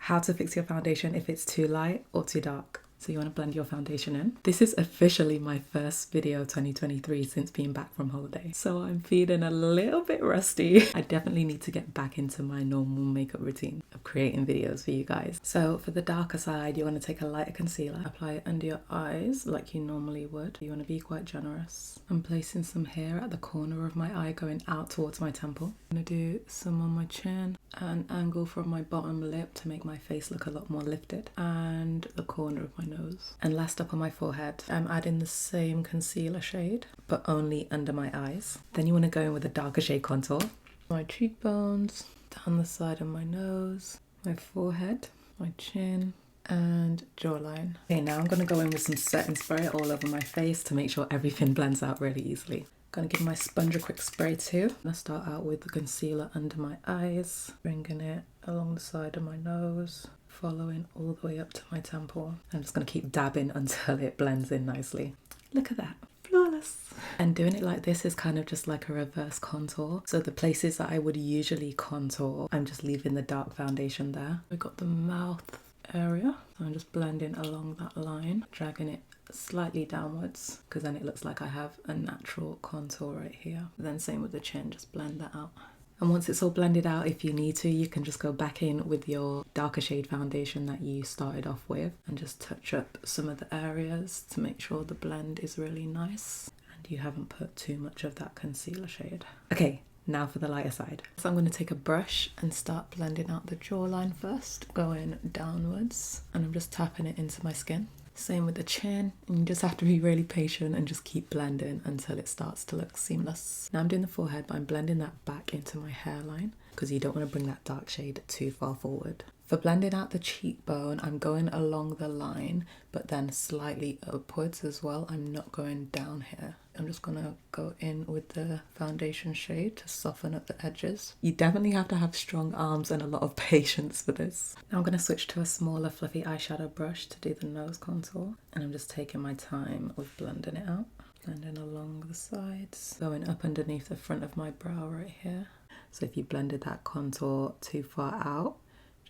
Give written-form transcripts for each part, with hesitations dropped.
how to fix your foundation if it's too light or too dark. So you want to blend your foundation in. This is officially my first video 2023 since being back from holiday. So I'm feeling a little bit rusty. I definitely need to get back into my normal makeup routine of creating videos for you guys. So for the darker side, you want to take a lighter concealer, apply it under your eyes like you normally would. You want to be quite generous. I'm placing some here at the corner of my eye going out towards my temple. I'm going to do some on my chin, an angle from my bottom lip to make my face look a lot more lifted, and the corner of my nose. And last up on my forehead, I'm adding the same concealer shade, but only under my eyes. Then you want to go in with a darker shade contour. My cheekbones, down the side of my nose, my forehead, my chin, and jawline. Okay, now I'm going to go in with some setting spray all over my face to make sure everything blends out really easily. Gonna give my sponge a quick spray too. I'm gonna start out with the concealer under my eyes, bringing it along the side of my nose, following all the way up to my temple. I'm just gonna keep dabbing until it blends in nicely. Look at that, flawless. And doing it like this is kind of just like a reverse contour. So the places that I would usually contour, I'm just leaving the dark foundation there. We got the mouth area, so I'm just blending along that line, dragging it slightly downwards because then it looks like I have a natural contour right here. Then same with the chin, just blend that out. And once it's all blended out, if you need to, you can just go back in with your darker shade foundation that you started off with and just touch up some of the areas to make sure the blend is really nice and you haven't put too much of that concealer shade. Okay, now for the lighter side. So I'm going to take a brush and start blending out the jawline first, going downwards, and I'm just tapping it into my skin. Same with the chin, and you just have to be really patient and just keep blending until it starts to look seamless. Now I'm doing the forehead, but I'm blending that back into my hairline because you don't want to bring that dark shade too far forward. For blending out the cheekbone, I'm going along the line, but then slightly upwards as well. I'm not going down here. I'm just gonna go in with the foundation shade to soften up the edges. You definitely have to have strong arms and a lot of patience for this. Now I'm gonna switch to a smaller fluffy eyeshadow brush to do the nose contour. And I'm just taking my time with blending it out. Blending along the sides, going up underneath the front of my brow right here. So if you blended that contour too far out,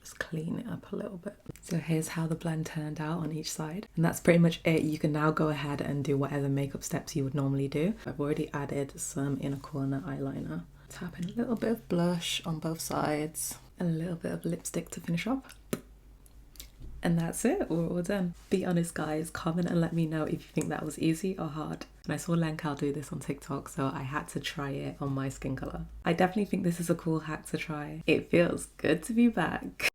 just clean it up a little bit. So here's how the blend turned out on each side. And that's pretty much it. You can now go ahead and do whatever makeup steps you would normally do. I've already added some inner corner eyeliner. Tapping a little bit of blush on both sides and a little bit of lipstick to finish off. And that's it, we're all done. Be honest guys, comment and let me know if you think that was easy or hard. And I saw Lencal do this on TikTok, so I had to try it on my skin colour. I definitely think this is a cool hack to try. It feels good to be back.